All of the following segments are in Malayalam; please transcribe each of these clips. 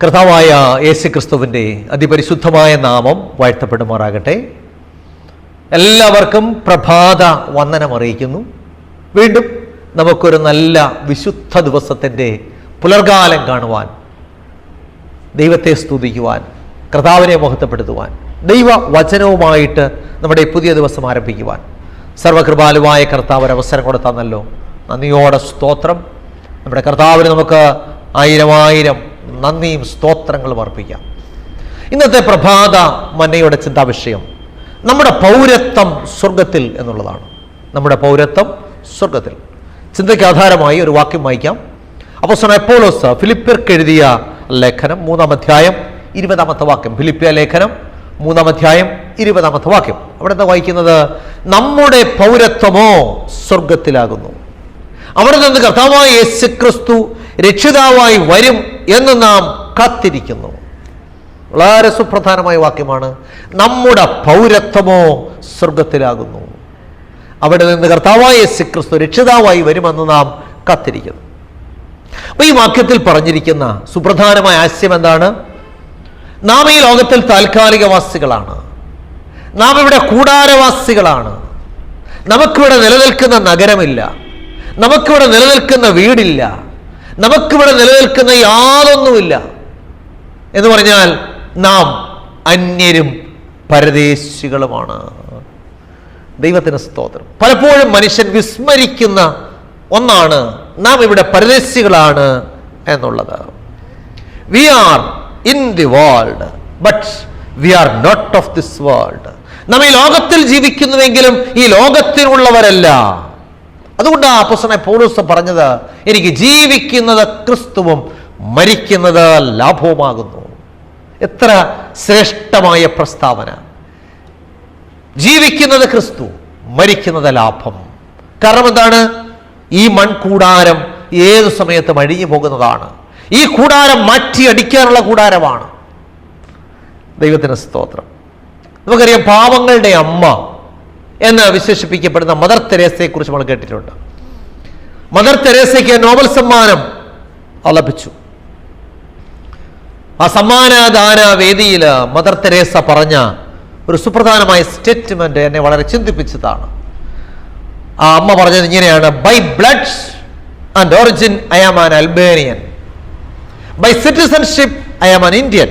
കർത്താവായ യേശുക്രിസ്തുവിൻ്റെ അതിപരിശുദ്ധമായ നാമം വാഴ്ത്തപ്പെടുമാറാകട്ടെ. എല്ലാവർക്കും പ്രഭാത വന്ദനം അറിയിക്കുന്നു. വീണ്ടും നമുക്കൊരു നല്ല വിശുദ്ധ ദിവസത്തിൻ്റെ പുലർകാലം കാണുവാൻ, ദൈവത്തെ സ്തുതിക്കുവാൻ, കർത്താവിനെ മഹത്വപ്പെടുത്തുവാൻ, ദൈവവചനവുമായിട്ട് നമ്മുടെ പുതിയ ദിവസം ആരംഭിക്കുവാൻ സർവകൃപാലുവായ കർത്താവ് ഒരു അവസരം കൊടുത്തന്നല്ലോ. നന്ദിയോടെ സ്തോത്രം. നമ്മുടെ കർത്താവിന് നമുക്ക് ആയിരം നന്ദിയും സ്തോത്രങ്ങളും അർപ്പിക്കാം. ഇന്നത്തെ പ്രഭാത മന്നയുടെ ചിന്താവിഷയം നമ്മുടെ പൗരത്വം സ്വർഗത്തിൽ എന്നുള്ളതാണ്. നമ്മുടെ പൗരത്വം സ്വർഗത്തിൽ. ചിന്തയ്ക്ക് ആധാരമായി ഒരു വാക്യം വായിക്കാം. അപ്പോസ്തലനായ പൗലോസ് ഫിലിപ്പിയർക്ക് എഴുതിയ ലേഖനം 3-ാം അധ്യായം 20-ാമത്തെ വാക്യം. ഫിലിപ്പിയ ലേഖനം 3-ാം അധ്യായം 20-ാമത്തെ വാക്യം. അവിടെ എന്താ വായിക്കുന്നത്? നമ്മുടെ പൗരത്വമോ സ്വർഗത്തിലാകുന്നു, അവിടെ നിന്ന് കർത്താവായ യേശുക്രിസ്തു രക്ഷിതാവായി വരും എന്ന് നാം കാത്തിരിക്കുന്നു. വളരെ സുപ്രധാനമായ വാക്യമാണ്. നമ്മുടെ പൗരത്വമോ സ്വർഗത്തിലാകുന്നു, അവിടെ നിന്ന് കർത്താവായ യേശുക്രിസ്തു രക്ഷിതാവായി വരുമെന്ന് നാം കാത്തിരിക്കുന്നു. അപ്പൊ ഈ വാക്യത്തിൽ പറഞ്ഞിരിക്കുന്ന സുപ്രധാനമായ ആശയം എന്താണ്? നാം ഈ ലോകത്തിൽ താൽക്കാലികവാസികളാണ്. നാം ഇവിടെ കൂടാരവാസികളാണ്. നമുക്കിവിടെ നിലനിൽക്കുന്ന നഗരമില്ല, നമുക്കിവിടെ നിലനിൽക്കുന്ന വീടില്ല, നമുക്കിവിടെ നിലനിൽക്കുന്ന യാതൊന്നുമില്ല. എന്ന് പറഞ്ഞാൽ നാം അന്യരും പരദേശികളുമാണ്. ദൈവത്തിന് സ്തോത്രം. പലപ്പോഴും മനുഷ്യൻ വിസ്മരിക്കുന്ന ഒന്നാണ് നാം ഇവിടെ പരദേശികളാണ് എന്നുള്ളത്. We are in the world but we are not of this world. നാം ഈ ലോകത്തിൽ ജീവിക്കുന്നുവെങ്കിലും ഈ ലോകത്തിനുള്ളവരല്ല. അതുകൊണ്ടാണ് അപ്പോസ്തലനായ പൗലോസ് പറഞ്ഞത്, എനിക്ക് ജീവിക്കുന്നത് ക്രിസ്തുവും മരിക്കുന്നത് ലാഭവുമാകുന്നു. എത്ര ശ്രേഷ്ഠമായ പ്രസ്താവന! ജീവിക്കുന്നത് ക്രിസ്തു, മരിക്കുന്നത് ലാഭം. കാരണം എന്താണ്? ഈ മൺകൂടാരം ഏതു സമയത്തും അഴിഞ്ഞു പോകുന്നതാണ്. ഈ കൂടാരം മാറ്റിയടിക്കാനുള്ള കൂടാരമാണ്. ദൈവത്തിന് സ്തോത്രം. നമുക്കറിയാം, പാവങ്ങളുടെ അമ്മ എന്ന് വിശേഷിപ്പിക്കപ്പെടുന്ന മദർ തെരേസയെ കുറിച്ച് നമ്മൾ കേട്ടിട്ടുണ്ട്. മദർ തെരേസയ്ക്ക് നോബൽ സമ്മാനം ലഭിച്ചു. ആ സമ്മാനദാന വേദിയിൽ മദർ തെരേസ പറഞ്ഞ ഒരു സുപ്രധാനമായ സ്റ്റേറ്റ്മെന്റ് എന്നെ വളരെ ചിന്തിപ്പിച്ചതാണ്. ആ അമ്മ പറഞ്ഞത് ഇങ്ങനെയാണ്: by blood and origin I am an Albanian, by citizenship I am an Indian,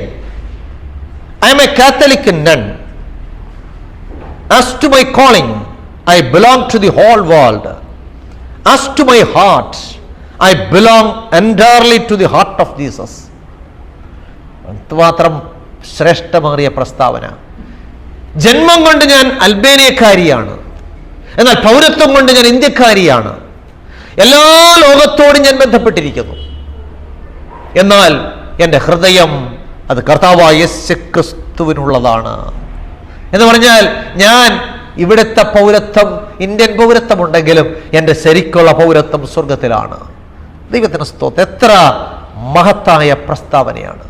I am a Catholic nun. As to my calling, I belong to the whole world. As to my heart, I belong entirely to the heart of Jesus. മാത്രം ശ്രേഷ്ഠമേറിയ പ്രസ്താവന. ജന്മം കൊണ്ട് ഞാൻ അൽബേനിയക്കാരിയാണ്, എന്നാൽ പൗരത്വം കൊണ്ട് ഞാൻ ഇന്ത്യക്കാരിയാണ്. എല്ലാ ലോകത്തോടും ഞാൻ ബന്ധപ്പെട്ടിരിക്കുന്നു, എന്നാൽ എൻ്റെ ഹൃദയം അത് കർത്താവായ യേശുക്രിസ്തുവിനുള്ളതാണ്. എന്ന് പറഞ്ഞാൽ ഞാൻ ഇവിടുത്തെ പൗരത്വം, ഇന്ത്യൻ പൗരത്വം ഉണ്ടെങ്കിലും എൻ്റെ ശരിക്കുള്ള പൗരത്വം സ്വർഗത്തിലാണ്. ദൈവത്തിന് സ്തോത്രം. എത്ര മഹത്തായ പ്രസ്താവനയാണ്!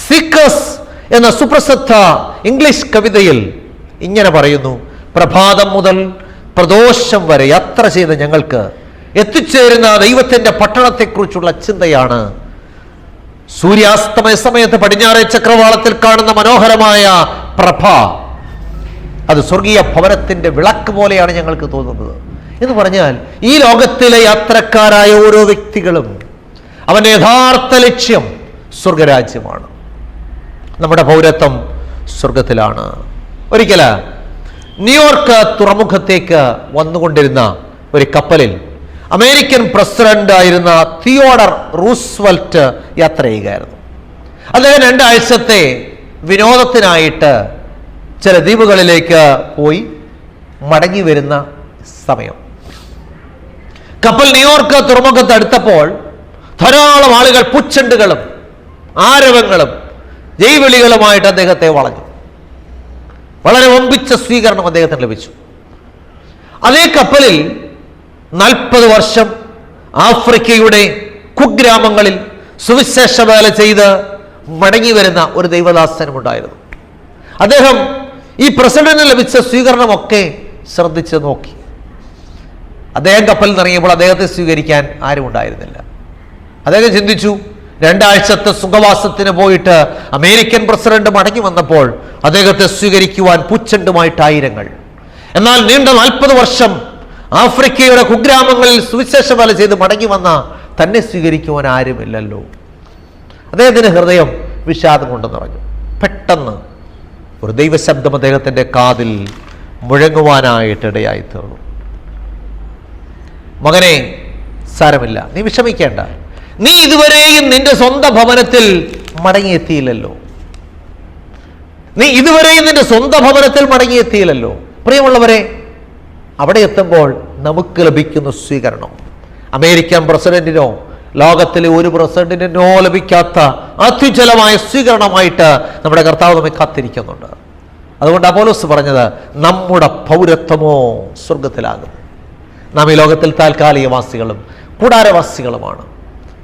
സീക്കേഴ്സ് എന്ന സുപ്രസിദ്ധ ഇംഗ്ലീഷ് കവിതയിൽ ഇങ്ങനെ പറയുന്നു: പ്രഭാതം മുതൽ പ്രദോഷം വരെ യാത്ര ചെയ്ത ഞങ്ങൾക്ക് എത്തിച്ചേരുന്ന ദൈവത്തിൻ്റെ പട്ടണത്തെക്കുറിച്ചുള്ള ചിന്തയാണ്. സൂര്യാസ്തമയ സമയത്ത് പടിഞ്ഞാറേ ചക്രവാളത്തിൽ കാണുന്ന മനോഹരമായ പ്രഭ, അത് സ്വർഗീയ ഭവനത്തിന്റെ വിളക്ക് പോലെയാണ് ഞങ്ങൾക്ക് തോന്നുന്നത്. എന്ന് പറഞ്ഞാൽ ഈ ലോകത്തിലെ യാത്രക്കാരായ ഓരോ വ്യക്തികളും അവന്റെ യഥാർത്ഥ ലക്ഷ്യം സ്വർഗരാജ്യമാണ്. നമ്മുടെ പൗരത്വം സ്വർഗത്തിലാണ്. ഒരിക്കല് ന്യൂയോർക്ക് തുറമുഖത്തേക്ക് വന്നുകൊണ്ടിരുന്ന ഒരു കപ്പലിൽ അമേരിക്കൻ പ്രസിഡന്റ് ആയിരുന്ന തിയോഡർ റൂസ്വെൽറ്റ് യാത്ര ചെയ്യുകയായിരുന്നു. അദ്ദേഹം 2 ആഴ്ചത്തെ വിനോദത്തിനായിട്ട് ചില ദ്വീപുകളിലേക്ക് പോയി മടങ്ങി വരുന്ന സമയം കപ്പൽ ന്യൂയോർക്ക് തുറമുഖത്ത് അടുത്തപ്പോൾ ധാരാളം ആളുകൾ പുച്ചണ്ടുകളും ആരവങ്ങളും ജൈവിളികളുമായിട്ട് അദ്ദേഹത്തെ വളഞ്ഞു. വളരെ വമ്പിച്ച സ്വീകരണം അദ്ദേഹത്തിന് ലഭിച്ചു. അതേ കപ്പലിൽ 40 വർഷം ആഫ്രിക്കയുടെ കുഗ്രാമങ്ങളിൽ സുവിശേഷ വേല ചെയ്ത് മടങ്ങി വരുന്ന ഒരു ദൈവദാസനുമുണ്ടായിരുന്നു. അദ്ദേഹം ഈ പ്രസിഡന്റിന് ലഭിച്ച സ്വീകരണമൊക്കെ ശ്രദ്ധിച്ച് നോക്കി. അദ്ദേഹം കപ്പലിൽ ഇറങ്ങിയപ്പോൾ അദ്ദേഹത്തെ സ്വീകരിക്കാൻ ആരും ഉണ്ടായിരുന്നില്ല. അദ്ദേഹം ചിന്തിച്ചു, 2 ആഴ്ചത്തെ സുഖവാസത്തിന് പോയിട്ട് അമേരിക്കൻ പ്രസിഡന്റ് മടങ്ങി വന്നപ്പോൾ അദ്ദേഹത്തെ സ്വീകരിക്കുവാൻ പൂച്ചെണ്ടുമായിട്ട് ആയിരങ്ങൾ. എന്നാൽ നീണ്ട 40 വർഷം ആഫ്രിക്കയുടെ കുഗ്രാമങ്ങളിൽ സുവിശേഷ വേല ചെയ്ത് മടങ്ങി വന്ന തന്നെ സ്വീകരിക്കുവാൻ ആരുമില്ലല്ലോ. അദ്ദേഹത്തിന്റെ ഹൃദയം വിഷാദം കൊണ്ട് നിറഞ്ഞു. പെട്ടെന്ന് ഒരു ദൈവശബ്ദം അദ്ദേഹത്തിന്റെ കാതിൽ മുഴങ്ങുവാനായിട്ടിടയായി തീർന്നു. മകനെ, സാരമില്ല, നീ വിഷമിക്കേണ്ട. നീ ഇതുവരെയും നിന്റെ സ്വന്തം ഭവനത്തിൽ മടങ്ങിയെത്തിയില്ലല്ലോ. പ്രിയമുള്ളവരെ, അവിടെ എത്തുമ്പോൾ നമുക്ക് ലഭിക്കുന്ന സ്വീകരണം അമേരിക്കൻ പ്രസിഡന്റിനോ ലോകത്തിലെ ഒരു പ്രസിഡന്റിനോ ലഭിക്കാത്ത അത്യുജ്വലമായ സ്വീകരണമായിട്ട് നമ്മുടെ കർത്താവ് നമ്മെ കാത്തിരിക്കുന്നുണ്ട്. അതുകൊണ്ട് അപ്പോലോസ് പറഞ്ഞത്, നമ്മുടെ പൗരത്വമോ സ്വർഗത്തിലാകുന്നു. നാം ഈ ലോകത്തിൽ താൽക്കാലികവാസികളും കൂടാരവാസികളുമാണ്.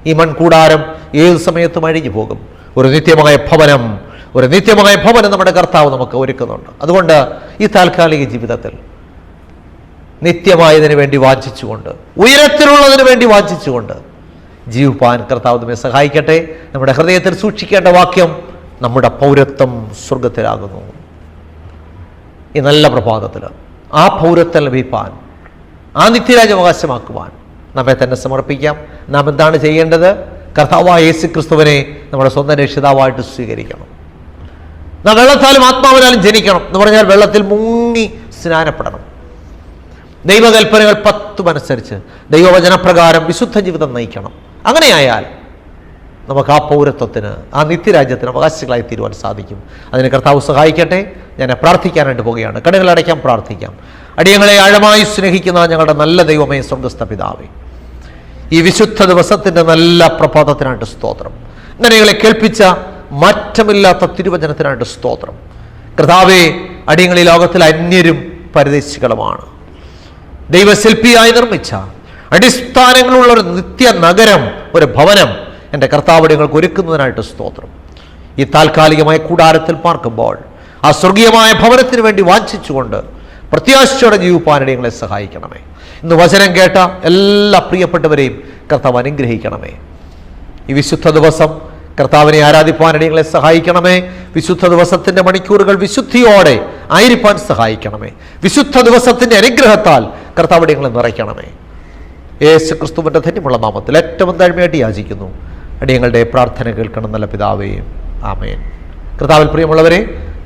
ഈ മൺകൂടാരം ഏത് സമയത്തും അഴിഞ്ഞു പോകും. ഒരു നിത്യമായ ഭവനം നമ്മുടെ കർത്താവ് നമുക്ക് ഒരുക്കുന്നുണ്ട്. അതുകൊണ്ട് ഈ താൽക്കാലിക ജീവിതത്തിൽ നിത്യമായതിനു വേണ്ടി വാഞ്ചിച്ചുകൊണ്ട്, ഉയരത്തിലുള്ളതിനു വേണ്ടി വാഞ്ചിച്ചുകൊണ്ട് ജീവിപ്പാൻ കർത്താവ് നമ്മെ സഹായിക്കട്ടെ. നമ്മുടെ ഹൃദയത്തിൽ സൂക്ഷിക്കേണ്ട വാക്യം, നമ്മുടെ പൗരത്വം സ്വർഗത്തിലാകുന്നു. ഈ നല്ല പ്രഭാതത്തിൽ ആ പൗരത്വം ലഭിപ്പാൻ, ആ നിത്യരാജ്യം അവകാശമാക്കുവാൻ നമ്മെ തന്നെ സമർപ്പിക്കാം. നാം എന്താണ് ചെയ്യേണ്ടത്? കർത്താവായ യേശു ക്രിസ്തുവിനെ നമ്മുടെ സ്വന്തം രക്ഷിതാവായിട്ട് സ്വീകരിക്കണം. നാം വെള്ളത്താലും ആത്മാവിനാലും ജനിക്കണം എന്ന് പറഞ്ഞാൽ വെള്ളത്തിൽ മുങ്ങി സ്നാനപ്പെടണം. ദൈവകൽപ്പനകൾ 10 അനുസരിച്ച് ദൈവവചനപ്രകാരം വിശുദ്ധ ജീവിതം നയിക്കണം. അങ്ങനെയായാൽ നമുക്ക് ആ പൗരത്വത്തിന്, ആ നിത്യരാജ്യത്തിന് അവകാശികളായി തീരുവാൻ സാധിക്കും. അതിന് കർത്താവ് സഹായിക്കട്ടെ. ഞാൻ പ്രാർത്ഥിക്കാനായിട്ട് പോവുകയാണ്. കണ്ണുകളടയ്ക്കാൻ പ്രാർത്ഥിക്കാം. അടിയങ്ങളെ ആഴമായി സ്നേഹിക്കുന്ന ഞങ്ങളുടെ നല്ല ദൈവമേ, സ്വർഗ്ഗസ്ഥ പിതാവേ, ഈ വിശുദ്ധ ദിവസത്തിൻ്റെ നല്ല പ്രഭാതത്തിനായിട്ട് സ്തോത്രം. ഇങ്ങനെകളെ കേൾപ്പിച്ച മാറ്റമില്ലാത്ത തിരുവചനത്തിനായിട്ട് സ്തോത്രം. കർത്താവേ, അടിയങ്ങൾ ഈ ലോകത്തിൽ അന്യരും പരദേശികളുമാണ്. ദൈവശില്പിയായി നിർമ്മിച്ച അടിസ്ഥാനങ്ങളുള്ള ഒരു നിത്യ നഗരം, ഒരു ഭവനം എൻ്റെ കർത്താവ് അടിയങ്ങൾക്ക് ഒരുക്കുന്നതിനായിട്ട് സ്തോത്രം. ഈ താൽക്കാലികമായ കൂടാരത്തിൽ പാർക്കുമ്പോൾ ആ സ്വർഗീയമായ ഭവനത്തിന് വേണ്ടി വാഞ്ചിച്ചുകൊണ്ട് പ്രത്യാശയോടെ ജീവിപ്പാൻ അടിയങ്ങളെ സഹായിക്കണമേ. ഇന്ന് വചനം കേട്ട എല്ലാ പ്രിയപ്പെട്ടവരെയും കർത്താവ് അനുഗ്രഹിക്കണമേ. ഈ വിശുദ്ധ ദിവസം കർത്താവിനെ ആരാധിപ്പാൻ അടിയങ്ങളെ സഹായിക്കണമേ. വിശുദ്ധ ദിവസത്തിൻ്റെ മണിക്കൂറുകൾ വിശുദ്ധിയോടെ ആയിരിക്കാൻ സഹായിക്കണമേ. വിശുദ്ധ ദിവസത്തിൻ്റെ അനുഗ്രഹത്താൽ കർത്താവ് അടിയങ്ങളെ നിറയ്ക്കണമേ. യേശു ക്രിസ്തുവിൻ്റെ ധന്യമുള്ള നാമത്തിൽ ഏറ്റവും താഴ്മയായിട്ട് യാചിക്കുന്നു. അടിയങ്ങളുടെ പ്രാർത്ഥന കേൾക്കണം നല്ല പിതാവേ, ആമേൻ. കർത്താവിൽ പ്രിയമുള്ളവരെ,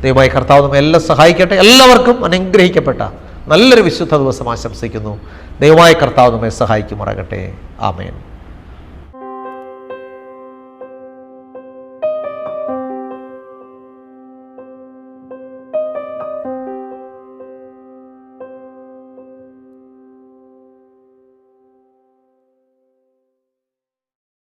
ദയവായി കർത്താവ് നമ്മെ എല്ലാം സഹായിക്കട്ടെ. എല്ലാവർക്കും അനുഗ്രഹിക്കപ്പെട്ട നല്ലൊരു വിശുദ്ധ ദിവസം ആശംസിക്കുന്നു. ദയവായി കർത്താവ് നമ്മെ സഹായിക്കുമാറാകട്ടെ. ആമേൻ.